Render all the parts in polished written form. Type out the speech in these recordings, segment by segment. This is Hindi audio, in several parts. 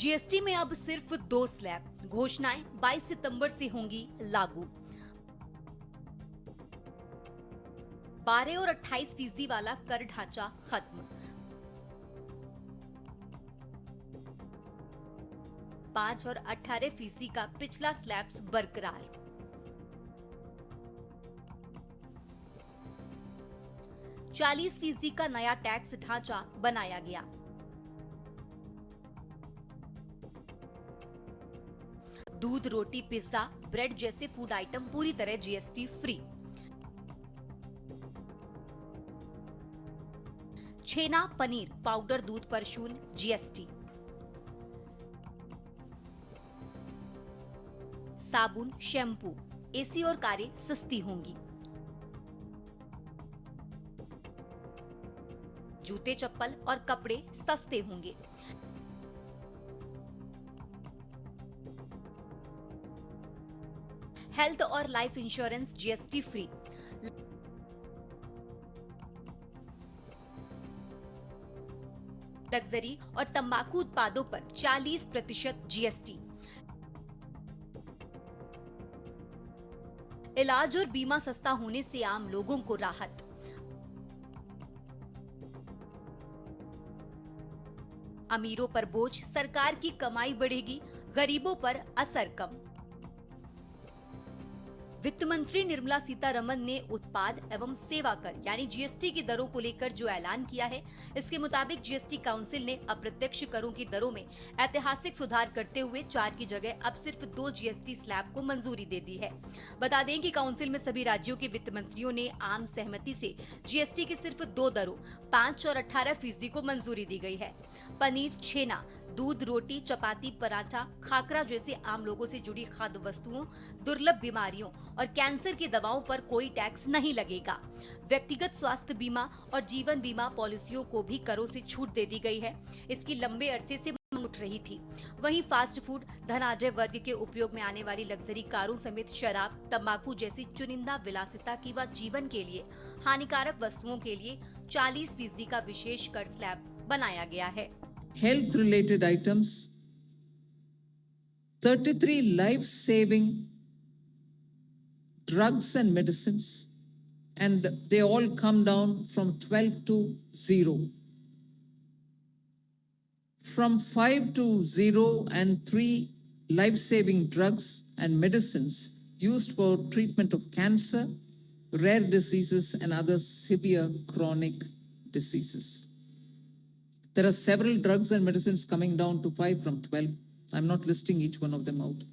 जीएसटी में अब सिर्फ 2 स्लैब, घोषणाएं 22 सितंबर से होंगी लागू। 12 और 28% वाला कर ढांचा खत्म। 5 और 18% का पिछला स्लैब्स बरकरार। %40 का नया टैक्स ढांचा बनाया गया। दूध, रोटी, पिज्जा, ब्रेड जैसे फूड आइटम पूरी तरह जीएसटी फ्री। छेना, पनीर, पाउडर दूध पर शून्य जीएसटी। साबुन, शैम्पू, एसी और कारें सस्ती होंगी। जूते, चप्पल और कपड़े सस्ते होंगे। हेल्थ और life insurance GST free. Luxury और तंबाकू उत्पादों पर 40% जीएसटी। इलाज और बीमा सस्ता होने से आम लोगों को राहत। अमीरों पर बोझ, सरकार की कमाई बढ़ेगी, गरीबों पर असर कम। वित्त मंत्री निर्मला सीतारमण ने उत्पाद एवं सेवा कर यानी जीएसटी की दरों को लेकर जो ऐलान किया है, इसके मुताबिक जीएसटी काउंसिल ने अप्रत्यक्ष करों की दरों में ऐतिहासिक सुधार करते हुए 4 की जगह अब सिर्फ 2 जीएसटी स्लैब को मंजूरी दे दी है। बता दें कि काउंसिल में सभी राज्यों के वित्त मंत्रियों ने आम सहमति से जीएसटी की सिर्फ 2 दरों 5 और 18% को मंजूरी दी गई है। पनीर, छेना, दूध, रोटी, चपाती, पराठा, खाकरा जैसे आम लोगों से जुड़ी खाद्य वस्तुओं, दुर्लभ बीमारियों और कैंसर की दवाओं पर कोई टैक्स नहीं लगेगा। व्यक्तिगत स्वास्थ्य बीमा और जीवन बीमा पॉलिसियों को भी करों से छूट दे दी गई है। इसकी लंबे अरसे से मांग उठ रही थी। वहीं फास्ट फूड, धनाढ्य वर्ग के उपयोग में आने वाली लग्जरी कारों समेत शराब, तंबाकू जैसी चुनिंदा विलासिता की व जीवन के लिए हानिकारक वस्तुओं के लिए 40% का विशेष कर स्लैब बनाया गया है। Health related items, 33 life-saving drugs and medicines, and they all come down from 12 to 0. From 5 to 0 and 3 life-saving drugs and medicines used for treatment of cancer, rare diseases and other severe chronic diseases. There are several drugs and medicines coming down to 5 from 12. I'm not listing each one of them out.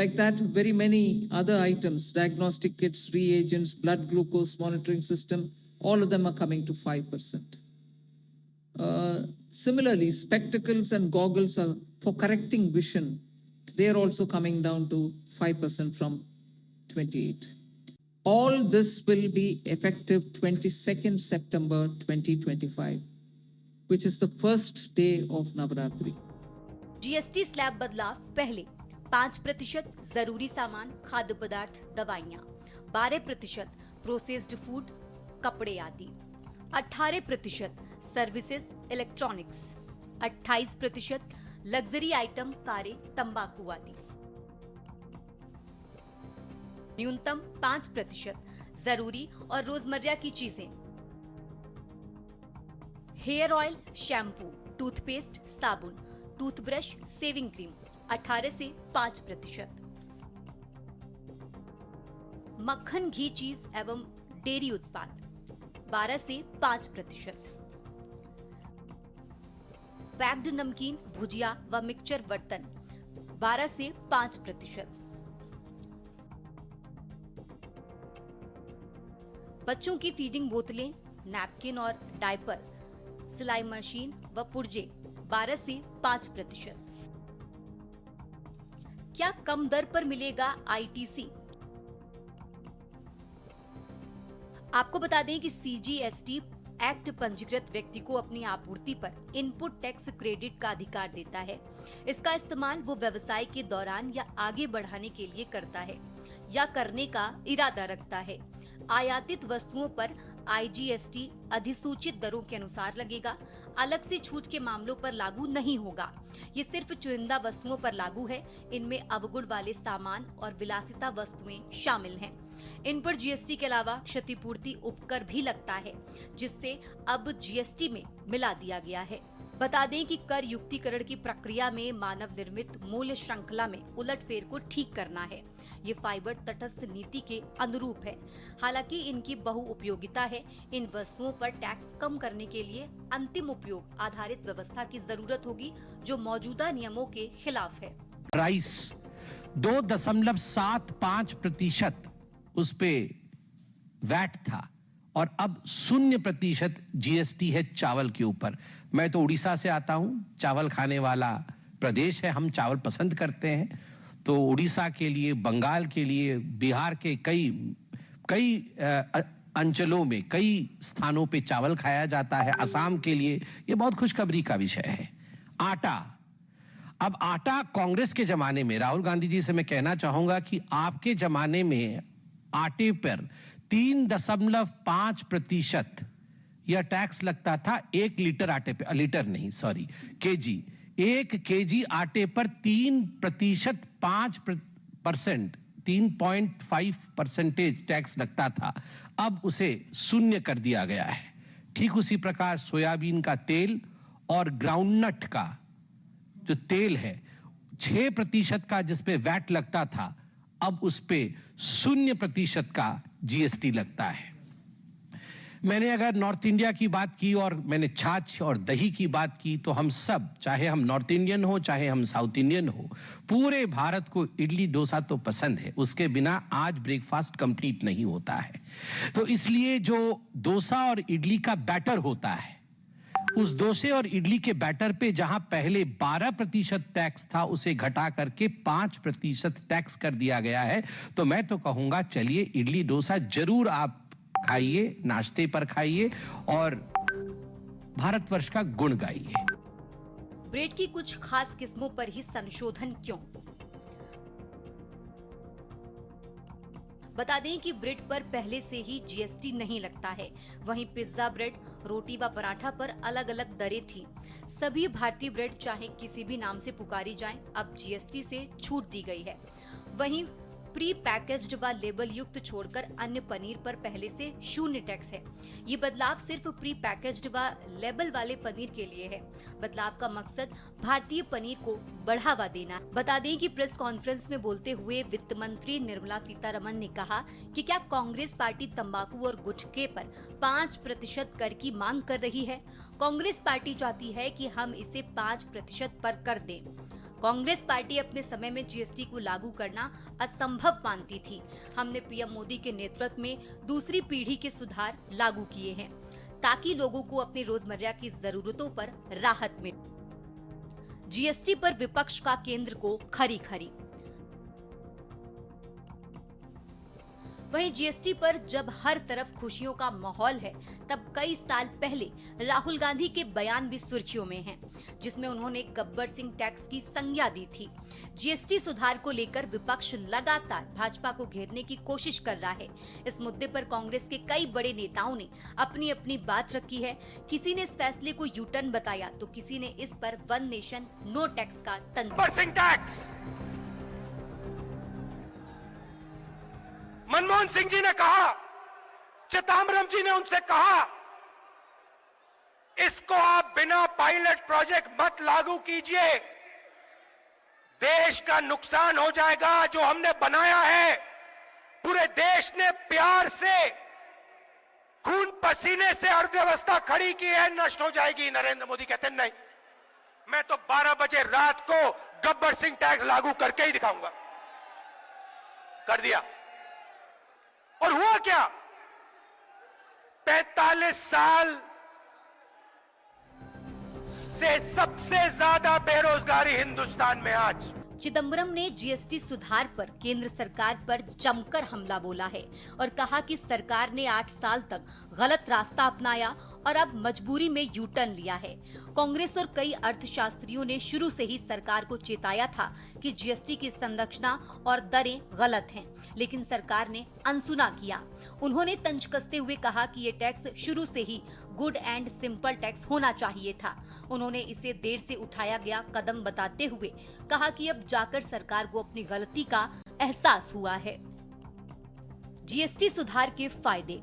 Like that, very many other items, diagnostic kits, reagents, blood glucose monitoring system, all of them are coming to 5%. Similarly, spectacles and goggles are for correcting vision. They are also coming down to 5% from 28. All this will be effective 22nd September 2025, which is the first day of Navaratri. GST slab बदलाव पहले 5% जरूरी सामान, खाद्य पदार्थ, दवाइयाँ, 12% प्रोसेस्ड फूड, कपड़े आदि, 18% सर्विसेज, इलेक्ट्रॉनिक्स, 28% लग्जरी आइटम, कारें, तंबाकू आदि, न्यूनतम 5% जरूरी और रोजमर्रा की चीजें, हेयर ऑयल, शैम्पू, टूथपेस्ट, साबुन, टूथब्रश, सेविंग क्रीम 18 से 5%, मक्खन, घी, चीज एवं डेयरी उत्पाद 12 से 5%, पैक्ड नमकीन, भुजिया व मिक्सचर बर्तन 12 से 5%, बच्चों की फीडिंग बोतलें, नैपकिन और डायपर, सिलाई मशीन व पुर्जे 12 से 5%। क्या कम दर पर मिलेगा आईटीसी? आपको बता दें कि सीजीएसटी एक्ट पंजीकृत व्यक्ति को अपनी आपूर्ति पर इनपुट टैक्स क्रेडिट का अधिकार देता है। इसका इस्तेमाल वो व्यवसाय के दौरान या आगे बढ़ाने के लिए करता है या करने का इरादा रखता है। आयातित वस्तुओं पर आईजीएसटी अधिसूचित दरों के अनुसार लगेगा। अलग से छूट के मामलों पर लागू नहीं होगा। ये सिर्फ चुनिंदा वस्तुओं पर लागू है। इनमें अवगुण वाले सामान और विलासिता वस्तुएं शामिल हैं। इन पर जीएसटी के अलावा क्षतिपूर्ति उपकर भी लगता है, जिससे अब जीएसटी में मिला दिया गया है। बता दें कि कर युक्तिकरण की प्रक्रिया में मानव निर्मित मूल्य श्रृंखला में उलटफेर को ठीक करना है। ये फाइबर तटस्थ नीति के अनुरूप है। हालांकि इनकी बहुउपयोगिता है। इन वस्तुओं पर टैक्स कम करने के लिए अंतिम उपयोग आधारित व्यवस्था की जरूरत होगी, जो मौजूदा नियमों के खिलाफ है। राइस 2.75% उस पे वैट था और अब 0% जीएसटी है चावल के ऊपर। मैं तो उड़ीसा से आता हूं, चावल खाने वाला प्रदेश है, हम चावल पसंद करते हैं। तो उड़ीसा के लिए, बंगाल के लिए, बिहार के कई अंचलों में, कई स्थानों पे चावल खाया जाता है। असम के लिए ये बहुत खुशखबरी का विषय है। आटा, अब आटा कांग्रेस के जमाने में, राहुल गांधी जी से मैं कहना चाहूंगा कि आपके जमाने में आटे पर 3.5% यह टैक्स लगता था 1 लीटर आटे पे, लीटर नहीं सॉरी, केजी। 1 केजी आटे पर 3% 3.5% टैक्स लगता था। अब उसे 0 कर दिया गया है। ठीक उसी प्रकार सोयाबीन का तेल और ग्राउंडनट का जो तेल है, 6% का जिसपे वैट लगता था, अब उस पे 0% का जीएसटी लगता है। मैंने अगर नॉर्थ इंडिया की बात की और मैंने छाछ और दही की बात की, तो हम सब, चाहे हम नॉर्थ इंडियन हो चाहे हम साउथ इंडियन हो, पूरे भारत को इडली डोसा तो पसंद है। उसके बिना आज ब्रेकफास्ट कंप्लीट नहीं होता है। तो इसलिए जो डोसा और इडली का बैटर होता है, उस डोसे और इडली के बैटर पे जहां पहले 12% टैक्स था, उसे घटा करके 5% टैक्स कर दिया गया है। तो मैं तो कहूंगा, चलिए इडली डोसा जरूर आप खाइए, नाश्ते पर खाइए और भारतवर्ष का गुण गाइए। ब्रेड की कुछ खास किस्मों पर ही संशोधन क्यों? बता दें कि ब्रेड पर पहले से ही जीएसटी नहीं लगता है। वहीं पिज्जा ब्रेड, रोटी व पराठा पर अलग अलग दरें थी। सभी भारतीय ब्रेड चाहे किसी भी नाम से पुकारी जाएं, अब जीएसटी से छूट दी गई है। वहीं प्री पैकेज्ड व लेबल युक्त छोड़कर अन्य पनीर पर पहले से 0 टैक्स है। ये बदलाव सिर्फ प्री पैकेज्ड व लेबल वाले पनीर के लिए है। बदलाव का मकसद भारतीय पनीर को बढ़ावा देना। बता दें कि प्रेस कॉन्फ्रेंस में बोलते हुए वित्त मंत्री निर्मला सीतारमण ने कहा कि क्या कांग्रेस पार्टी तंबाकू और गुटखे पर 5% कर की मांग कर रही है? कांग्रेस पार्टी चाहती है कि हम इसे 5% पर कर दें। कांग्रेस पार्टी अपने समय में जीएसटी को लागू करना असंभव मानती थी। हमने पीएम मोदी के नेतृत्व में दूसरी पीढ़ी के सुधार लागू किए हैं, ताकि लोगों को अपनी रोजमर्रा की जरूरतों पर राहत मिले। जीएसटी पर विपक्ष का केंद्र को खरी खरी। वहीं जीएसटी पर जब हर तरफ खुशियों का माहौल है, तब कई साल पहले राहुल गांधी के बयान भी सुर्खियों में हैं, जिसमें उन्होंने गब्बर सिंह टैक्स की संज्ञा दी थी। जीएसटी सुधार को लेकर विपक्ष लगातार भाजपा को घेरने की कोशिश कर रहा है। इस मुद्दे पर कांग्रेस के कई बड़े नेताओं ने अपनी अपनी बात रखी है। किसी ने इस फैसले को यू टर्न बताया, तो किसी ने इस पर वन नेशन नो टैक्स का तंत्र। मनमोहन सिंह जी ने कहा, चिदंबरम जी ने उनसे कहा, इसको आप बिना पायलट प्रोजेक्ट मत लागू कीजिए, देश का नुकसान हो जाएगा। जो हमने बनाया है, पूरे देश ने प्यार से, खून पसीने से अर्थव्यवस्था खड़ी की है, नष्ट हो जाएगी। नरेंद्र मोदी कहते नहीं, मैं तो 12 बजे रात को गब्बर सिंह टैक्स लागू करके ही दिखाऊंगा। कर दिया। और हुआ क्या? 45 साल से सबसे ज्यादा बेरोजगारी हिंदुस्तान में आज। चिदंबरम ने जीएसटी सुधार पर केंद्र सरकार पर जमकर हमला बोला है और कहा कि सरकार ने 8 साल तक गलत रास्ता अपनाया और अब मजबूरी में यू टर्न लिया है। कांग्रेस और कई अर्थशास्त्रियों ने शुरू से ही सरकार को चेताया था कि जीएसटी की संरचना और दरें गलत हैं, लेकिन सरकार ने अनसुना किया। उन्होंने तंज कसते हुए कहा कि ये टैक्स शुरू से ही गुड एंड सिंपल टैक्स होना चाहिए था। उन्होंने इसे देर से उठाया गया कदम बताते हुए कहा कि अब जाकर सरकार को अपनी गलती का एहसास हुआ है। जीएसटी सुधार के फायदे।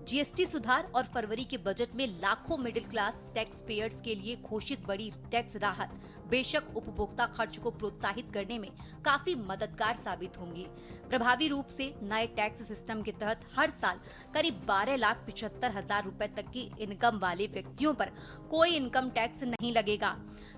जीएसटी सुधार और फरवरी के बजट में लाखों मिडिल क्लास टैक्स पेयर्स के लिए घोषित बड़ी टैक्स राहत बेशक उपभोक्ता खर्च को प्रोत्साहित करने में काफी मददगार साबित होंगी। प्रभावी रूप से नए टैक्स सिस्टम के तहत हर साल करीब 12,75,000 रुपए तक की इनकम वाले व्यक्तियों पर कोई इनकम टैक्स नहीं लगेगा।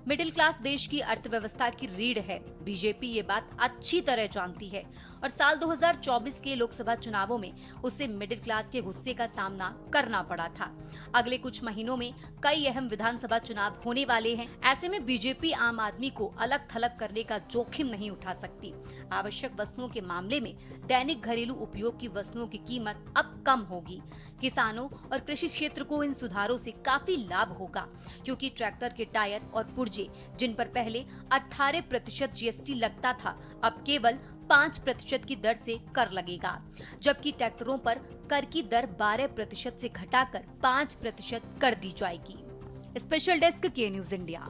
मिडिल क्लास देश की अर्थव्यवस्था की रीढ़ है। बीजेपी ये बात अच्छी तरह जानती है और साल 2024 के लोकसभा चुनावों में उसे मिडिल क्लास के गुस्से का सामना करना पड़ा था। अगले कुछ महीनों में कई अहम विधानसभा चुनाव होने वाले हैं। ऐसे में बीजेपी आम आदमी को अलग थलग करने का जोखिम नहीं उठा सकती। आवश्यक वस्तुओं के मामले में दैनिक घरेलू उपयोग की वस्तुओं की कीमत अब कम होगी। किसानों और कृषि क्षेत्र को इन सुधारों से काफी लाभ होगा, क्योंकि ट्रैक्टर के टायर और पुर्जे जिन पर पहले 18% जीएसटी लगता था, अब केवल 5% की दर से कर लगेगा, जबकि ट्रैक्टरों पर कर की दर 12% से घटाकर 5% कर दी जाएगी। स्पेशल डेस्क के न्यूज इंडिया।